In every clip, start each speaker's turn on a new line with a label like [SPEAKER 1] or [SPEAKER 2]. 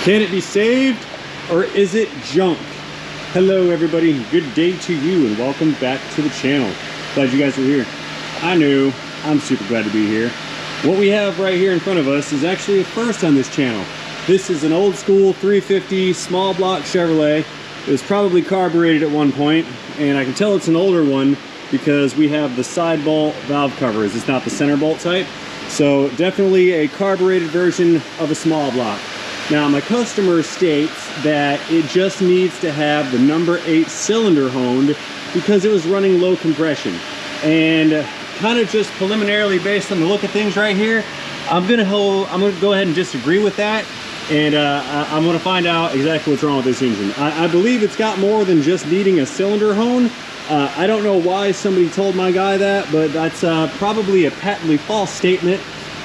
[SPEAKER 1] Can it be saved or is it junk? Hello everybody, good day to you and welcome back to the channel. Glad you guys are here. I'm super glad to be here. What we have right here in front of us is actually a first on this channel. This is an old school 350 small block Chevrolet. It was probably carbureted at one point, and I can tell it's an older one because we have the side bolt valve covers. It's not the center bolt type. So definitely a carbureted version of a small block. Now my customer states that it just needs to have the number 8 cylinder honed because it was running low compression. And kind of just preliminarily based on the look of things right here, I'm gonna go ahead and disagree with that, and I'm gonna find out exactly what's wrong with this engine. I believe it's got more than just needing a cylinder hone. I don't know why somebody told my guy that, but that's probably a patently false statement,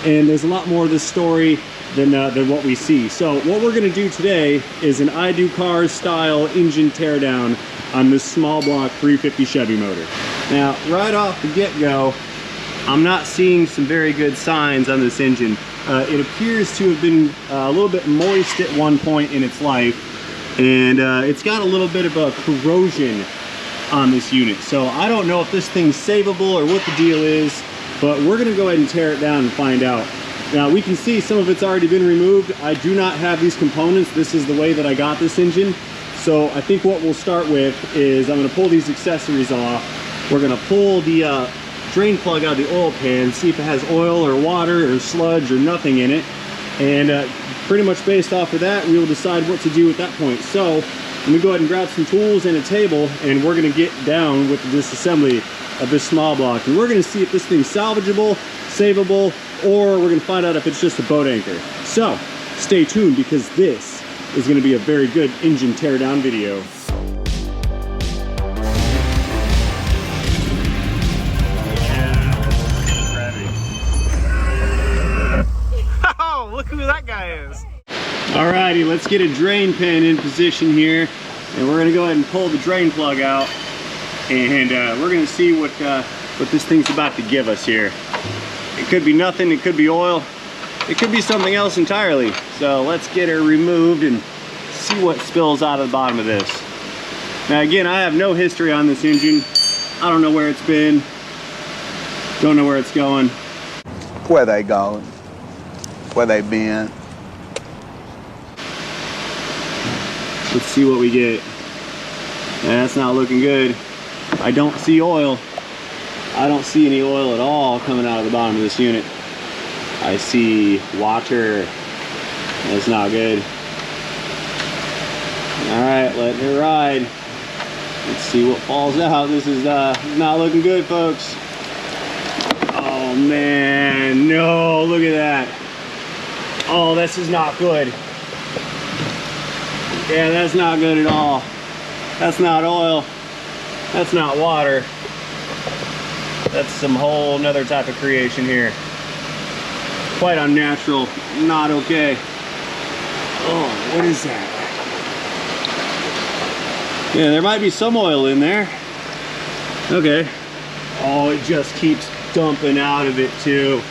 [SPEAKER 1] and there's a lot more of this story than what we see. So what we're gonna do today is an I Do Cars style engine teardown on this small block 350 Chevy motor. Now, right off the get-go, I'm not seeing some very good signs on this engine. It appears to have been a little bit moist at one point in its life, and it's got a little bit of a corrosion on this unit. So I don't know if this thing's savable or what the deal is, but we're gonna go ahead and tear it down and find out. Now we can see some of it's already been removed. I do not have these components. This is the way that I got this engine. So I think what we'll start with is I'm gonna pull these accessories off. We're gonna pull the drain plug out of the oil pan, see if it has oil or water or sludge or nothing in it. And pretty much based off of that, we will decide what to do at that point. So let me go ahead and grab some tools and a table, and we're gonna get down with the disassembly of this small block. And we're gonna see if this thing's salvageable, savable, or we're gonna find out if it's just a boat anchor. So stay tuned, because this is gonna be a very good engine teardown video.
[SPEAKER 2] Oh, look who that guy is.
[SPEAKER 1] Alrighty, let's get a drain pan in position here, and we're gonna go ahead and pull the drain plug out, and we're gonna see what this thing's about to give us here. It could be nothing, it could be oil, it could be something else entirely. So let's get her removed and see what spills out of the bottom of this. Now again, I have no history on this engine. I don't know where it's been, don't know where it's going.
[SPEAKER 3] Where they going? Where they been?
[SPEAKER 1] Let's see what we get. Yeah, that's not looking good. I don't see oil. I don't see any oil at all coming out of the bottom of this unit. I see water. That's not good. All right, letting her ride. Let's see what falls out. This is not looking good, folks. Oh man, no, look at that. Oh, this is not good. Yeah, that's not good at all. That's not oil. That's not water. That's some whole nother type of creation here. Quite unnatural, not okay. Oh, what is that? Yeah, there might be some oil in there. Okay. Oh, it just keeps dumping out of it too.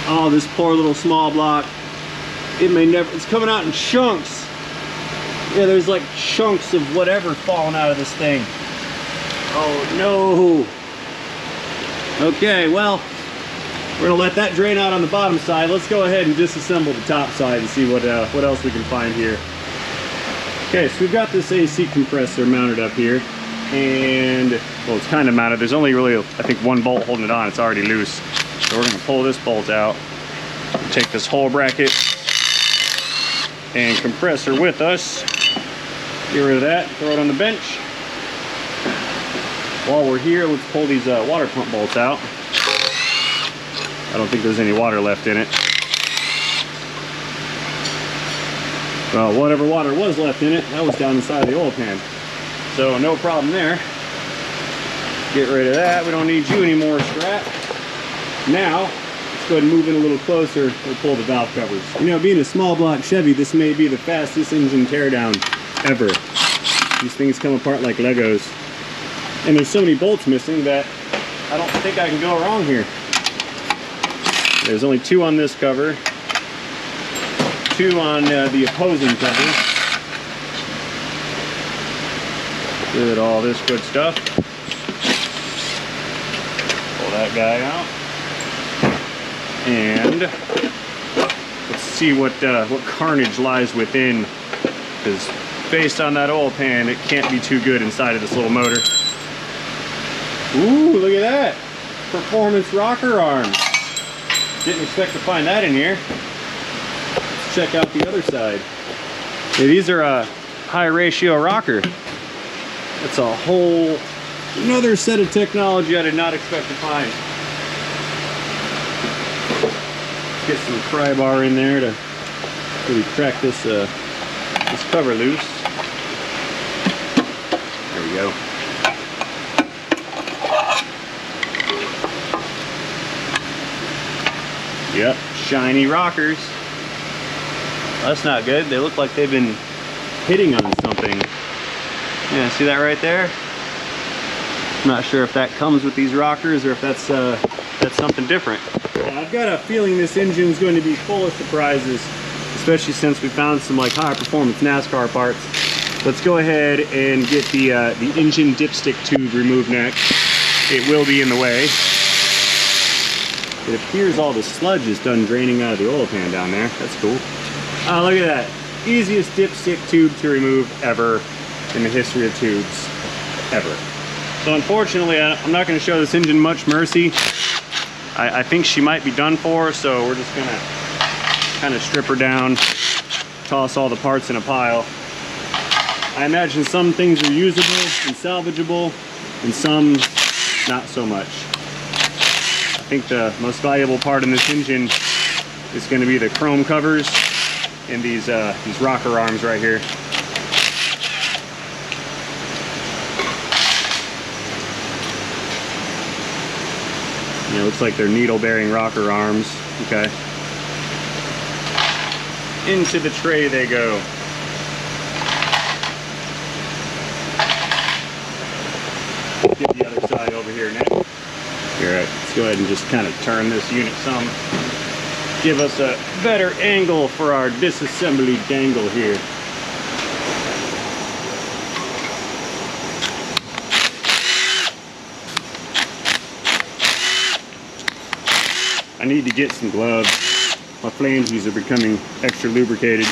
[SPEAKER 1] Oh, this poor little small block. It may never, it's coming out in chunks. Yeah, there's like chunks of whatever falling out of this thing. Oh no. Okay, well, we're gonna let that drain out on the bottom side. Let's go ahead and disassemble the top side and see what else we can find here. Okay, so we've got this AC compressor mounted up here, and well, it's kind of mounted. There's only really, I think, one bolt holding it on. It's already loose. So we're gonna pull this bolt out, take this whole bracket and compressor with us. Get rid of that, throw it on the bench. While we're here, let's pull these water pump bolts out. I don't think there's any water left in it. Well, whatever water was left in it, that was down inside of the oil pan. So no problem there. Get rid of that. We don't need you anymore, scrap. Now, let's go ahead and move in a little closer and pull the valve covers. You know, being a small block Chevy, this may be the fastest engine teardown ever. These things come apart like Legos. And there's so many bolts missing that I don't think I can go wrong here. There's only 2 on this cover. two on the opposing cover. Good, all this good stuff. Pull that guy out. And let's see what carnage lies within, because based on that oil pan, it can't be too good inside of this little motor. Ooh, look at that! Performance rocker arms. Didn't expect to find that in here. Let's check out the other side. Yeah, these are a high ratio rocker. That's a whole another set of technology I did not expect to find. Get some pry bar in there to really crack this this cover loose. There we go. Yep, shiny rockers. That's not good. They look like they've been hitting on something. Yeah, see that right there? I'm not sure if that comes with these rockers or if that's something different. Yeah, I've got a feeling this engine is going to be full of surprises, especially since we found some like high performance NASCAR parts. Let's go ahead and get the engine dipstick tube removed next. It will be in the way. It appears all the sludge is done draining out of the oil pan down there. That's cool. Oh, look at that. Easiest dipstick tube to remove ever in the history of tubes ever. So unfortunately, I'm not going to show this engine much mercy. I think she might be done for, so we're just going to kind of strip her down, toss all the parts in a pile. I imagine some things are usable and salvageable, and some not so much. I think the most valuable part in this engine is going to be the chrome covers and these rocker arms right here. Yeah, looks like they're needle-bearing rocker arms. Okay. Into the tray they go. Get the other side over here next. All right, let's go ahead and just kind of turn this unit some. Give us a better angle for our disassembly dangle here. I need to get some gloves. My flanges are becoming extra lubricated.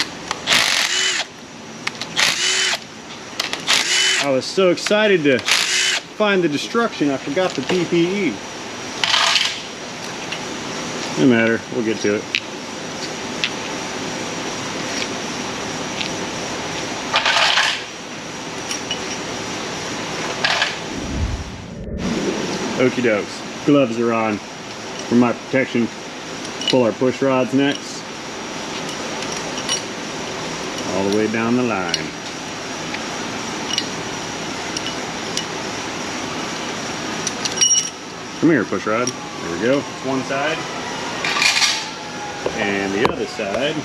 [SPEAKER 1] I was so excited to find the destruction, I forgot the PPE. No matter, we'll get to it. Okie dokes, gloves are on for my protection. Pull our push rods next. All the way down the line. Come here, push rod. There we go. It's one side. And the other side.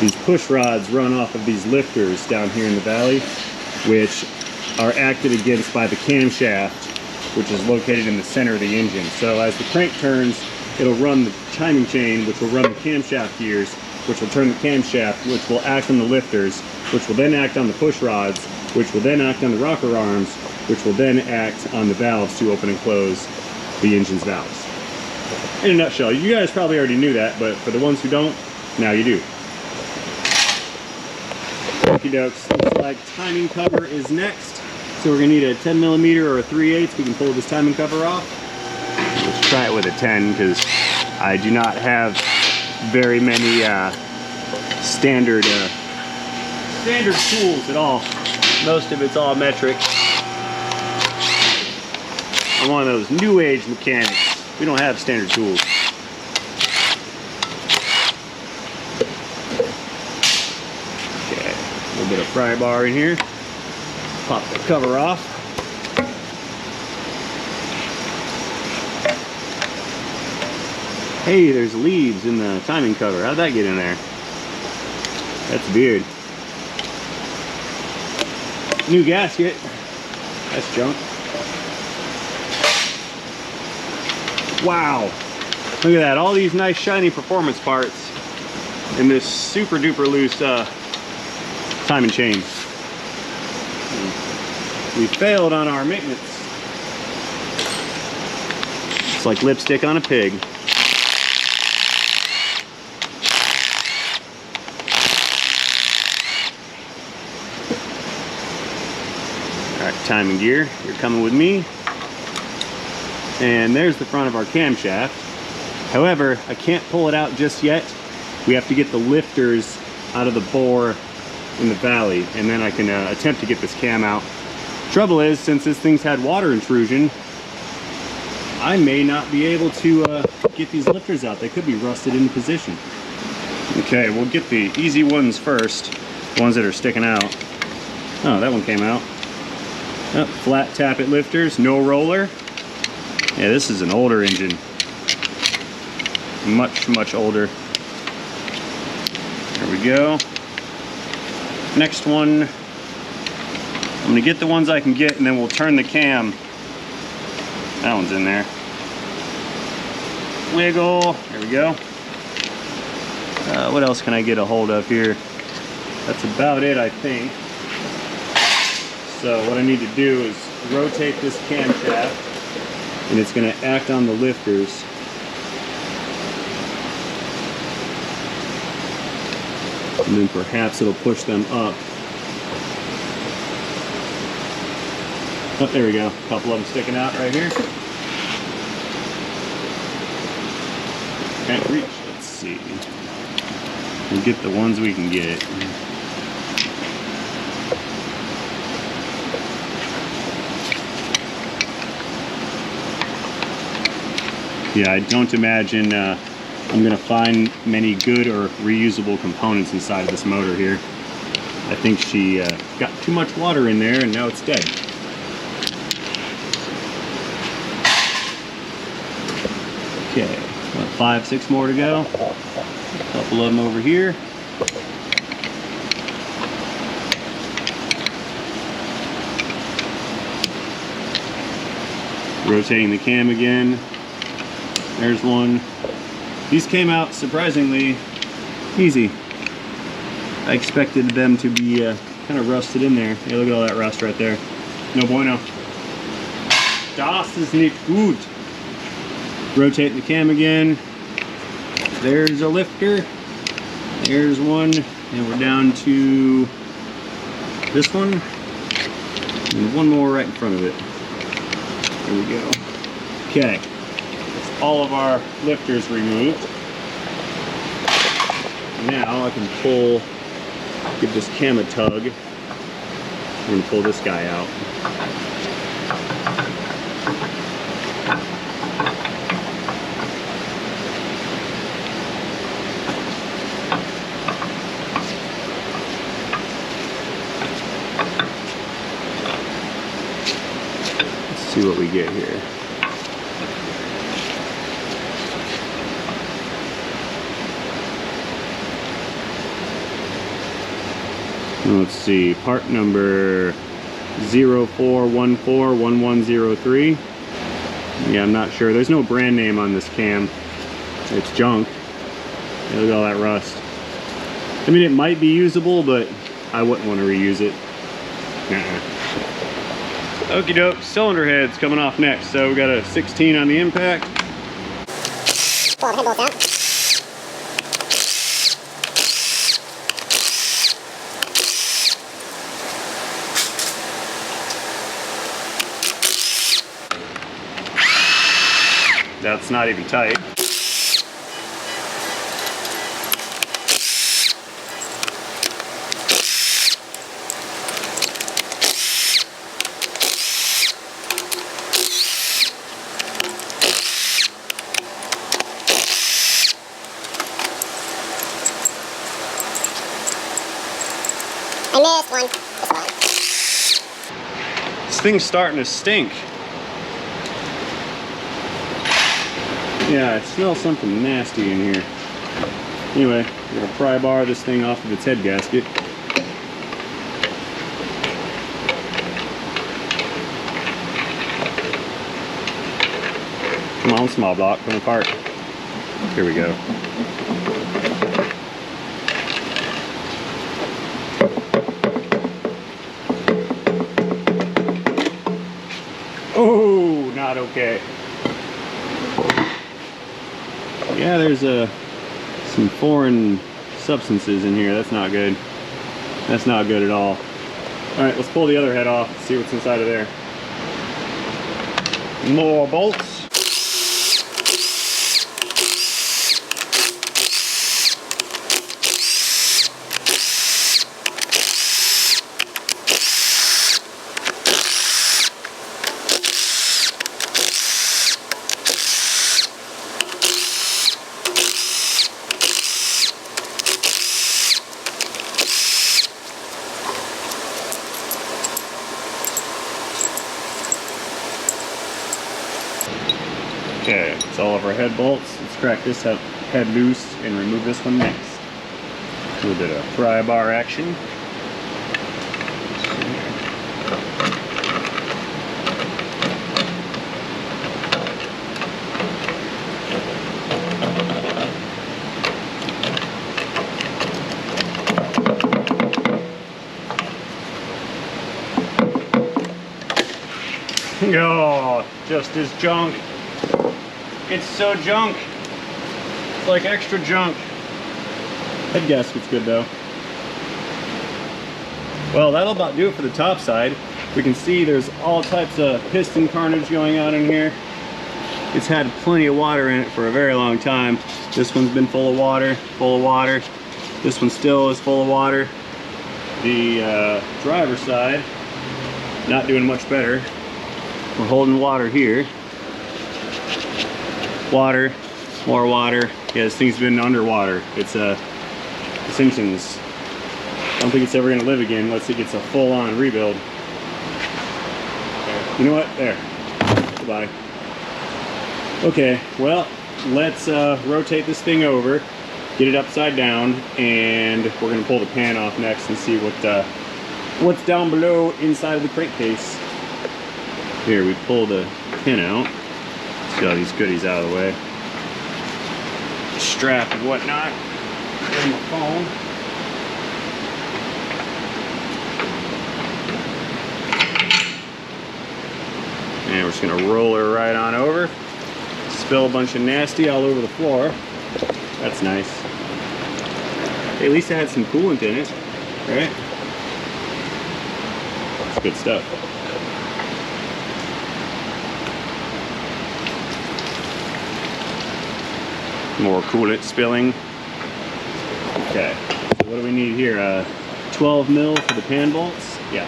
[SPEAKER 1] These push rods run off of these lifters down here in the valley, which are acted against by the camshaft, which is located in the center of the engine. So as the crank turns, it'll run the timing chain, which will run the camshaft gears, which will turn the camshaft, which will act on the lifters, which will then act on the push rods, which will then act on the rocker arms, which will then act on the valves to open and close the engine's valves. In a nutshell, you guys probably already knew that, but for the ones who don't, now you do. Okie dokes, looks like timing cover is next. So we're gonna need a 10mm or a 3/8. We can pull this timing cover off. Let's try it with a 10 because I do not have very many standard tools at all. Most of it's all metric. I'm one of those new age mechanics. We don't have standard tools. Okay, a little bit of pry bar in here. Pop the cover off. Hey, there's leaves in the timing cover. How'd that get in there? That's weird. New gasket. That's junk. Wow, look at that, all these nice shiny performance parts in this super duper loose timing chain. We failed on our maintenance. It's like lipstick on a pig. Alright, timing gear, you're coming with me. And there's the front of our camshaft. However, I can't pull it out just yet. We have to get the lifters out of the bore in the valley, and then I can attempt to get this cam out. Trouble is, since this thing's had water intrusion, I may not be able to get these lifters out. They could be rusted into position. Okay, we'll get the easy ones first, the ones that are sticking out. Oh, that one came out. Oh, flat tappet lifters, no roller. Yeah, this is an older engine. Much older. There we go. Next one, I'm gonna get the ones I can get, and then we'll turn the cam. That one's in there. Wiggle, there we go. What else can I get a hold of here? That's about it, I think. So what I need to do is rotate this camshaft, and it's going to act on the lifters. And then perhaps it'll push them up. Oh, there we go. A couple of them sticking out right here. Can't reach. Let's see. We'll get the ones we can get. Yeah, I don't imagine I'm gonna find many good or reusable components inside of this motor here. I think she got too much water in there and now it's dead. Okay, about 5, 6 more to go. A couple of them over here. Rotating the cam again. There's one. These came out surprisingly easy. I expected them to be kind of rusted in there. Yeah, look at all that rust right there. No bueno. Das ist nicht gut. Rotate the cam again. There's a lifter. There's one. And we're down to this one. And one more right in front of it. There we go. Okay. All of our lifters removed. Now I can pull, give this cam a tug. I'm going to pull this guy out. Let's see what we get here. Let's see, part number 04141103. Yeah, I'm not sure. There's no brand name on this cam. It's junk. Yeah, look at all that rust. I mean, it might be usable, but I wouldn't want to reuse it. Okie doke, cylinder head's coming off next. So we got a 16 on the impact.
[SPEAKER 4] Pull the head bolts out.
[SPEAKER 1] That's not even tight.
[SPEAKER 4] I missed one.
[SPEAKER 1] This thing's starting to stink. Yeah, I smell something nasty in here. Anyway, we're gonna pry bar this thing off of its head gasket. Come on, small block, come apart. Here we go. Oh, not okay. Yeah, there's some foreign substances in here. That's not good. That's not good at all. All right, let's pull the other head off, see what's inside of there. More bolts. Okay, it's all of our head bolts. Let's crack this head loose and remove this one next. A little bit of pry bar action. Oh, just as junk. It's so junk. It's like extra junk. Head gasket's good though. Well, that'll about do it for the top side. We can see there's all types of piston carnage going on in here. It's had plenty of water in it for a very long time. This one's been full of water, full of water. This one still is full of water. The driver's side, not doing much better. We're holding water here. Water, more water. Yeah, this thing's been underwater. It's this engine's, I don't think it's ever gonna live again unless it gets a full-on rebuild. There. You know what? There. Goodbye. Okay, well, let's rotate this thing over, get it upside down, and we're gonna pull the pan off next and see what's down below inside of the crate case. Here, we pull the pin out. Let's get all these goodies out of the way. Strap and whatnot. Give them a phone. And we're just gonna roll her right on over. Spill a bunch of nasty all over the floor. That's nice. Hey, at least it had some coolant in it, right? That's good stuff. More coolant spilling. Okay, so what do we need here? 12 mil for the pan bolts? Yeah.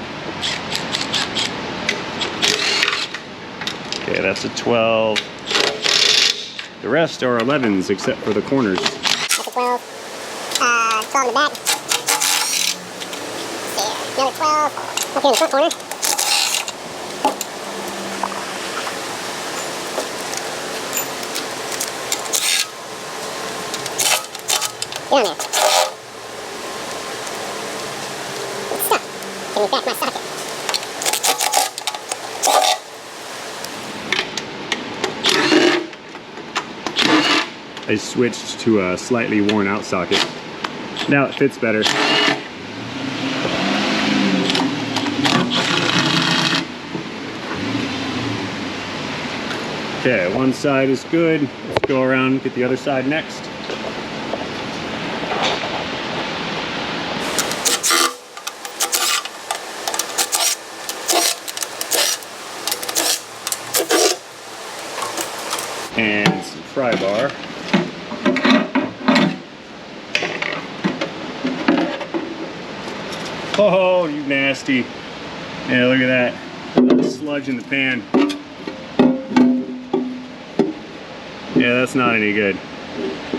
[SPEAKER 1] Okay, that's a 12. The rest are 11s except for the corners.
[SPEAKER 4] That's a 12. 12 in the back. There. Another 12. Up here in the front corner. Get on there. It's stuck. Can you back my socket?
[SPEAKER 1] I switched to a slightly worn out socket. Now it fits better. Okay, one side is good. Let's go around and get the other side next. And some pry bar. Oh, you nasty. Yeah, look at that. Look at that sludge in the pan. Yeah, that's not any good.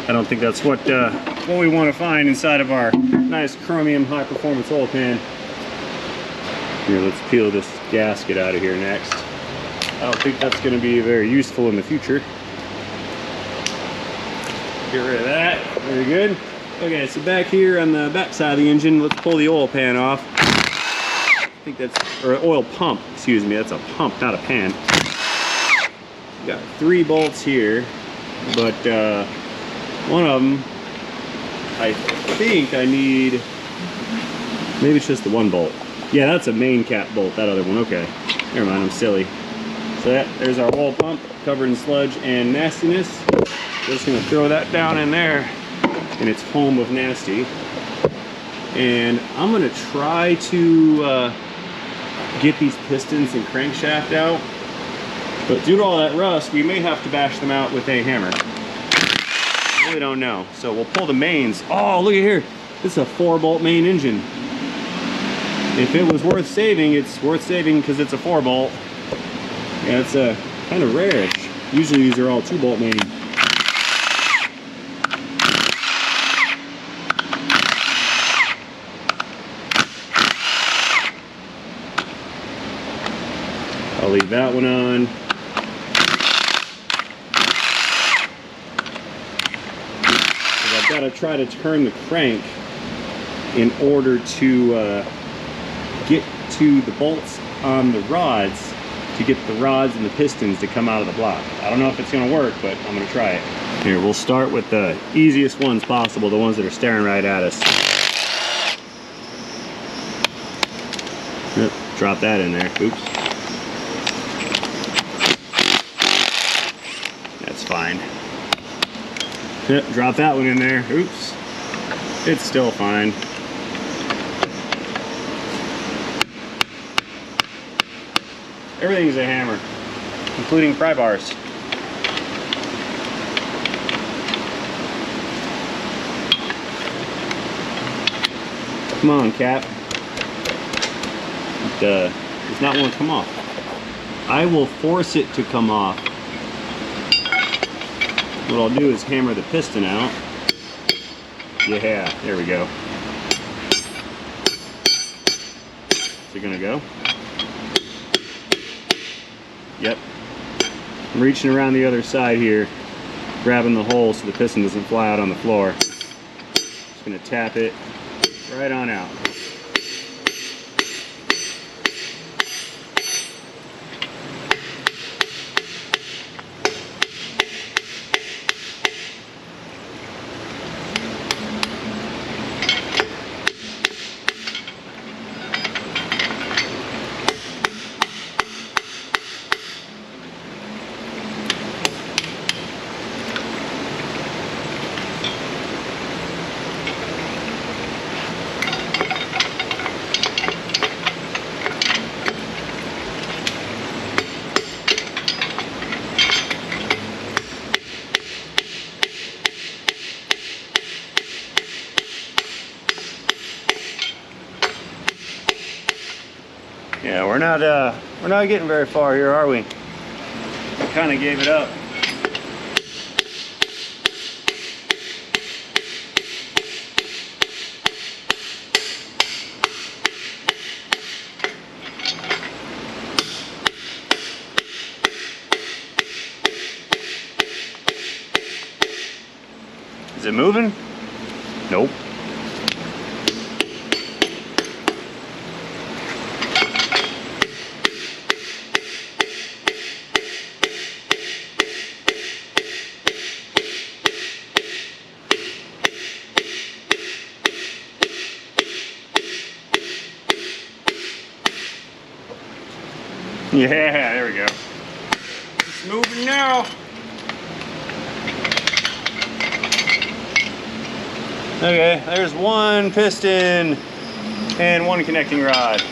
[SPEAKER 1] I don't think that's what we want to find inside of our nice chromium high performance oil pan. Here, let's peel this gasket out of here next. I don't think that's going to be very useful in the future. Get rid of that. Very good. Okay, so back here on the back side of the engine, let's pull the oil pan off. I think that's, or oil pump, excuse me, that's a pump, not a pan. got 3 bolts here, but one of them, I think I need, maybe it's just the 1 bolt. Yeah, that's a main cap bolt, that other one. Okay, never mind, I'm silly. So there's our oil pump covered in sludge and nastiness. Just gonna throw that down in there in its home of nasty. And I'm gonna try to get these pistons and crankshaft out. But due to all that rust, we may have to bash them out with a hammer. Really don't know. So we'll pull the mains. Oh, look at here. This is a 4-bolt main engine. If it was worth saving, it's worth saving because it's a 4-bolt. Yeah, it's kind of rare-ish. Usually these are all 2-bolt main. I'll leave that one on. I've got to try to turn the crank in order to get to the bolts on the rods, to get the rods and the pistons to come out of the block. I don't know if it's going to work, but I'm going to try it. Here, we'll start with the easiest ones possible, the ones that are staring right at us. Yep, drop that in there. Oops. That's fine. Yep, drop that one in there. Oops. It's still fine. Everything's a hammer, including pry bars. Come on, Cap. It does not want to come off. I will force it to come off. What I'll do is hammer the piston out. Yeah, there we go. Is it gonna go? Yep. I'm reaching around the other side here, grabbing the hole so the piston doesn't fly out on the floor. Just gonna tap it right on out. Yeah, we're not getting very far here, are we? We kind of gave it up. Is it moving? Nope. Yeah, there we go. It's moving now. Okay, there's 1 piston and 1 connecting rod.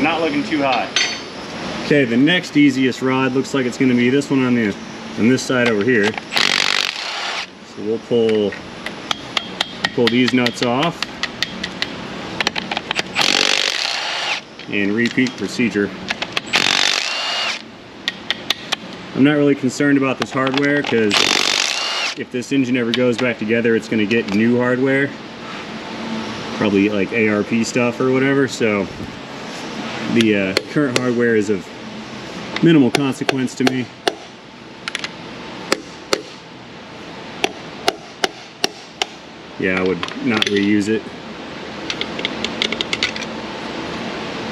[SPEAKER 1] Not looking too hot. Okay, the next easiest rod looks like it's going to be this one on this side over here. So we'll pull these nuts off and repeat procedure. I'm not really concerned about this hardware because if this engine ever goes back together, it's going to get new hardware, probably like ARP stuff or whatever, so the current hardware is of minimal consequence to me. Yeah, I would not reuse it.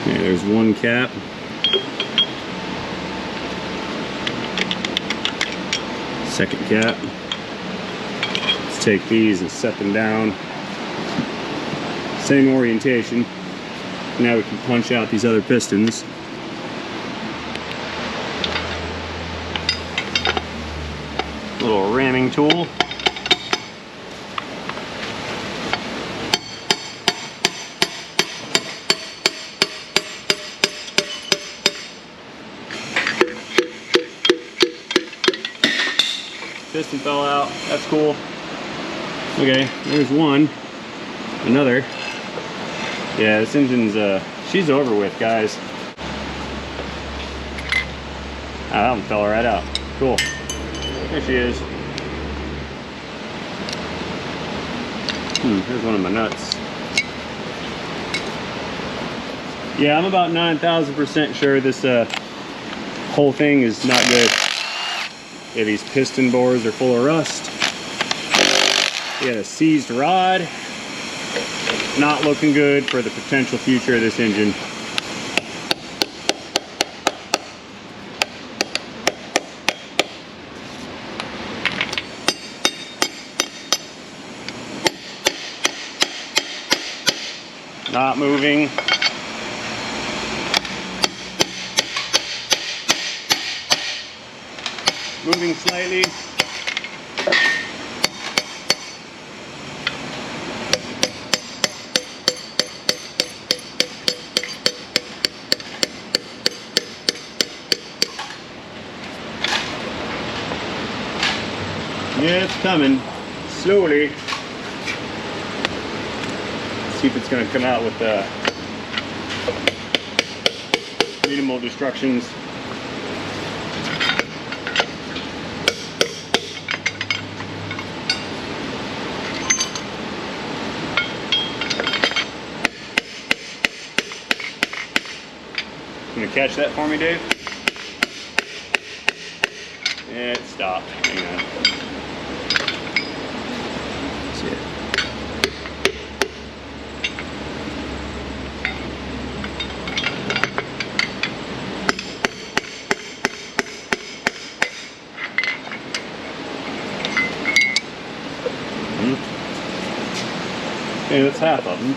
[SPEAKER 1] Yeah, there's 1 cap. second cap. Let's take these and set them down. Same orientation. Now we can punch out these other pistons. Little ramming tool. Piston fell out. That's cool. Okay, there's one. Another. Yeah, this engine's she's over with, guys. Ah, that one fell right out. Cool. There she is. Here's one of my nuts. Yeah, I'm about 9,000% sure this whole thing is not good. Yeah, these piston bores are full of rust. We got a seized rod. Not looking good for the potential future of this engine. Not moving. Moving slightly. Yeah, it's coming slowly. See if it's going to come out with minimal destructions. Can you catch that for me, Dave? Yeah, it stopped. Hang on. See it. Okay, that's half of them.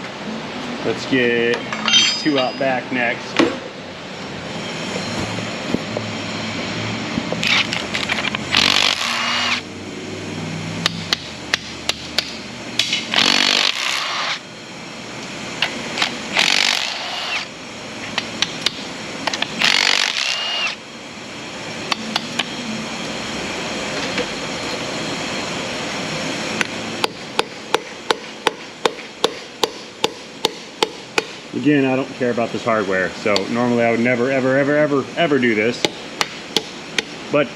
[SPEAKER 1] Let's get these two out back next. Again, I don't care about this hardware, so normally I would never, ever, ever, ever, ever do this. But,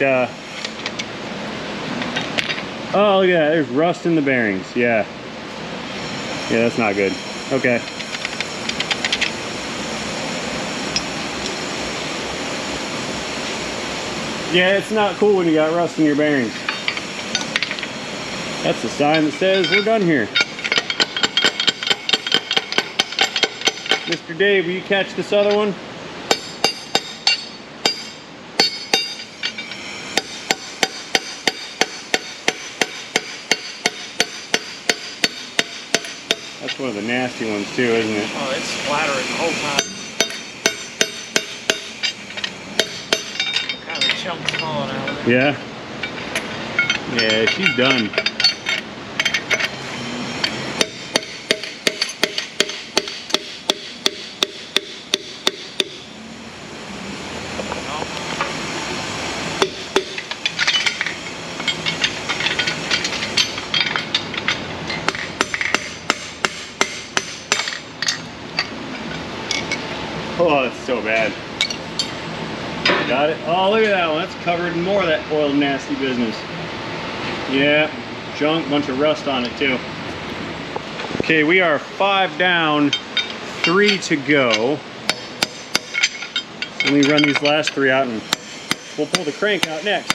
[SPEAKER 1] oh, look at that, there's rust in the bearings, yeah. Yeah, that's not good. Okay. Yeah, it's not cool when you got rust in your bearings. That's a sign that says we're done here. Mr. Dave, will you catch this other one? That's one of the nasty ones too, isn't it?
[SPEAKER 2] Oh, it's splattering the whole time. Kind of chunks falling out of it.
[SPEAKER 1] Yeah? Yeah, she's done. Oh, that's so bad. Got it? Oh, look at that one. That's covered in more of that oil nasty business. Yeah, junk, bunch of rust on it too. Okay, we are 5 down, 3 to go. Let me run these last 3 out and we'll pull the crank out next.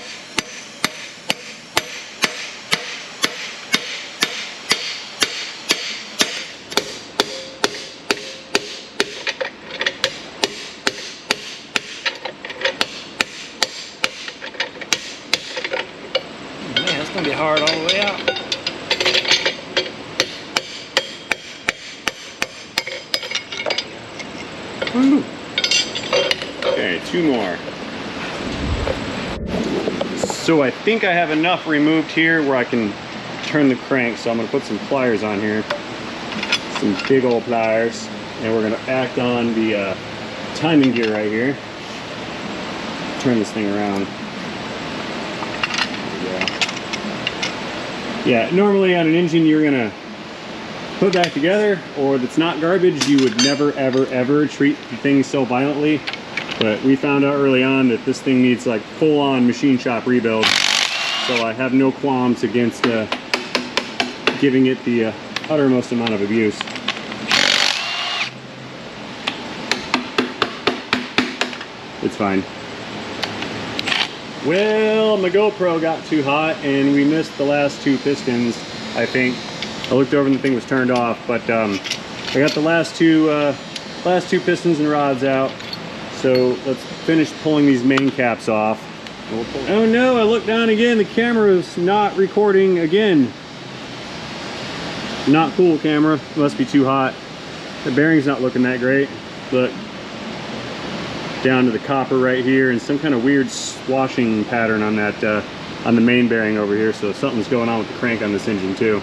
[SPEAKER 2] gonna be hard all the way out.
[SPEAKER 1] Woo. Okay, 2 more. So I think I have enough removed here where I can turn the crank. So I'm gonna put some pliers on here, some big old pliers, and we're gonna act on the timing gear right here. Turn this thing around. Yeah, normally on an engine you're gonna put back together, or if it's not garbage, you would never ever ever treat the thing so violently. But we found out early on that this thing needs like full-on machine shop rebuild, so I have no qualms against giving it the uttermost amount of abuse. It's fine. Well, my GoPro got too hot and we missed the last 2 pistons, I think. I looked over and the thing was turned off, but I got the last two pistons and rods out. So let's finish pulling these main caps off. Oh no, I looked down again, the camera's not recording again. Not cool, camera, must be too hot. The bearing's not looking that great. Look, down to the copper right here, and some kind of weird swashing pattern on that on the main bearing over here. So something's going on with the crank on this engine too.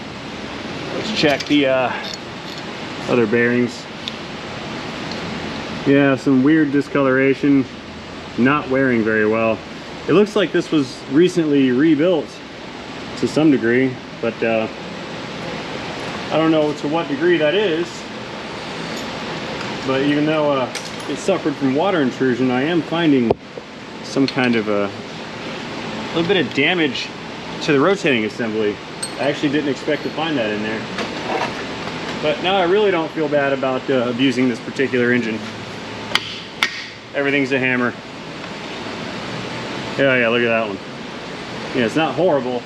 [SPEAKER 1] Let's check the other bearings. Yeah, some weird discoloration, not wearing very well. It looks like this was recently rebuilt to some degree, but I don't know to what degree that is. But even though it suffered from water intrusion, I am finding some kind of a little bit of damage to the rotating assembly. I actually didn't expect to find that in there. But now I really don't feel bad about abusing this particular engine. Everything's a hammer. Yeah, look at that one. Yeah, it's not horrible.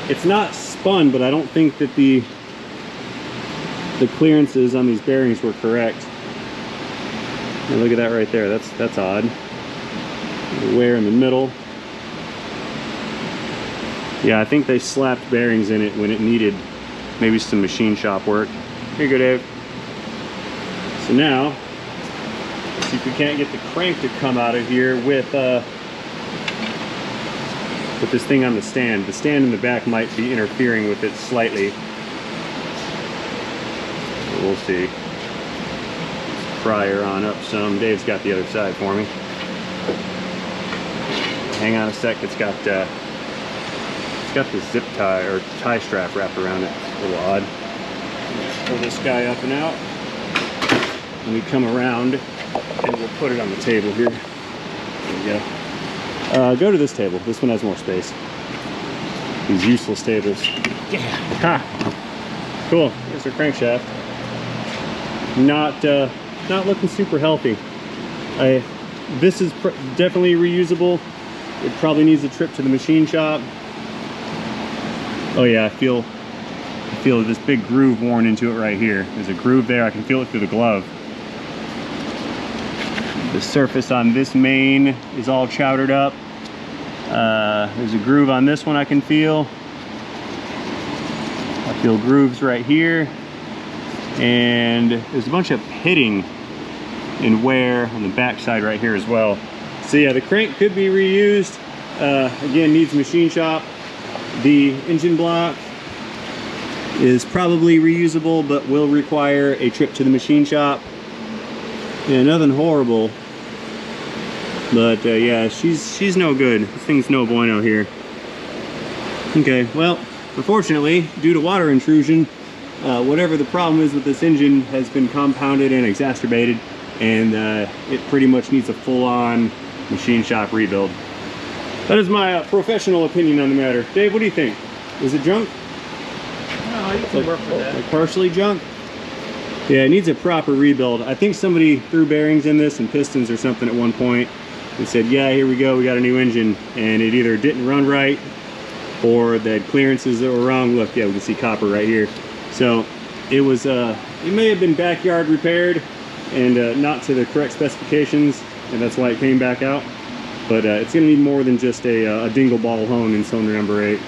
[SPEAKER 1] It's not spun, but I don't think that the clearances on these bearings were correct. And look at that right there. That's odd. Wear in the middle. Yeah, I think they slapped bearings in it when it needed maybe some machine shop work. Here you go, Dave. So now, let's see if we can't get the crank to come out of here with this thing on the stand. The stand in the back might be interfering with it slightly. We'll see. Let's pry her on up some. Dave's got the other side for me. Hang on a sec. It's got the zip tie or tie strap wrapped around it. It's a little odd. Let's pull this guy up and out. And we come around and we'll put it on the table here. There we go. Go to this table. This one has more space. These useless tables. Yeah. Ha. Cool. Here's our crankshaft. Not looking super healthy. This is definitely reusable. It probably needs a trip to the machine shop. Oh yeah, I feel this big groove worn into it right here. There's a groove there. I can feel it through the glove. The surface on this main is all chowdered up. There's a groove on this one I can feel. I feel grooves right here. And there's a bunch of pitting and wear on the back side right here as well. So yeah, the crank could be reused. Again, needs machine shop. The engine block is probably reusable, but will require a trip to the machine shop. Yeah, nothing horrible. But yeah, she's no good. This thing's no bueno here. Okay, well, unfortunately, due to water intrusion, whatever the problem is with this engine has been compounded and exacerbated, and it pretty much needs a full-on machine shop rebuild. That is my professional opinion on the matter. Dave, what do you think? Is it junk?
[SPEAKER 2] No, you can work with that.
[SPEAKER 1] Like partially junk? Yeah, it needs a proper rebuild. I think somebody threw bearings in this and pistons or something at one point and said, yeah, here we go, we got a new engine, and it either didn't run right or the clearances that were wrong. Look, yeah, we can see copper right here. So it was, it may have been backyard repaired and not to the correct specifications, and that's why it came back out. but it's going to need more than just a dingle ball hone in cylinder number 8.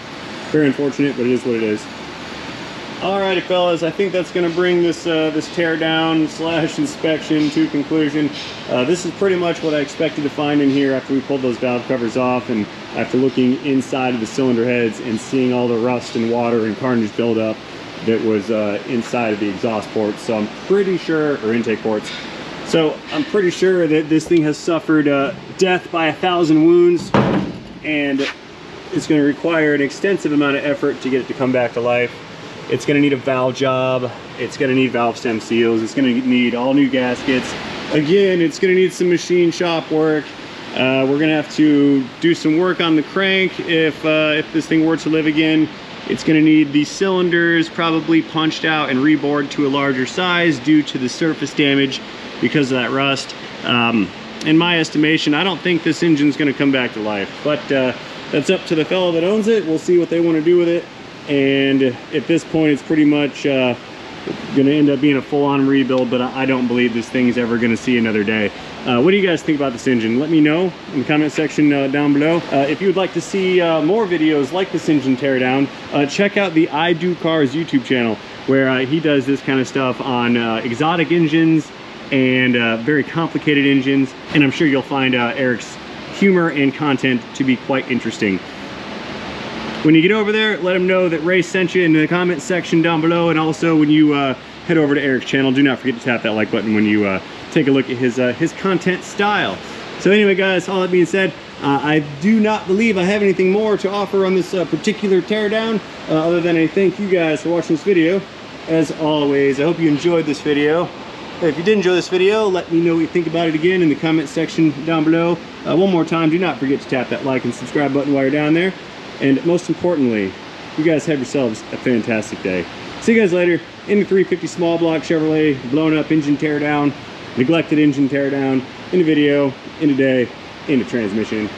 [SPEAKER 1] Very unfortunate, but it is what it is. Alrighty fellas, I think that's going to bring this this tear down slash inspection to conclusion. This is pretty much what I expected to find in here after we pulled those valve covers off, and after looking inside of the cylinder heads and seeing all the rust and water and carnage buildup that was inside of the exhaust ports. So I'm pretty sure, or intake ports. So I'm pretty sure that this thing has suffered death by 1,000 wounds, and it's going to require an extensive amount of effort to get it to come back to life. It's going to need a valve job, it's going to need valve stem seals, it's going to need all new gaskets. Again, it's going to need some machine shop work. We're going to have to do some work on the crank if this thing were to live again. It's going to need the cylinders probably punched out and rebored to a larger size due to the surface damage because of that rust. In my estimation, I don't think this engine's going to come back to life, but that's up to the fellow that owns it. We'll see what they want to do with it. And at this point, it's pretty much going to end up being a full-on rebuild, but I don't believe this thing's ever going to see another day. What do you guys think about this engine? Let me know in the comment section down below. If you would like to see more videos like this engine teardown, check out the I Do Cars YouTube channel, where he does this kind of stuff on exotic engines and very complicated engines, and I'm sure you'll find Eric's humor and content to be quite interesting. When you get over there, let him know that Ray sent you in the comment section down below, and also when you head over to Eric's channel, do not forget to tap that like button when you take a look at his content style. So anyway guys, all that being said, I do not believe I have anything more to offer on this particular teardown, other than a thank you guys for watching this video. As always, I hope you enjoyed this video. If you did enjoy this video, let me know what you think about it again in the comment section down below. One more time, do not forget to tap that like and subscribe button while you're down there. And most importantly, you guys have yourselves a fantastic day. See you guys later in the 350 small block Chevrolet blown up engine teardown, neglected engine teardown, in the video, in the day, in the transmission.